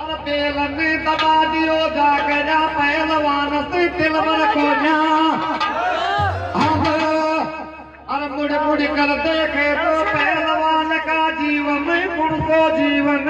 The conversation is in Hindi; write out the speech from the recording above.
और बेलन दबा दियो जागरा पहलवान से दिलवर को न्या और मुड़ मुड़ कर देखे तो पहलवान का जीवन पुरुषो जीवन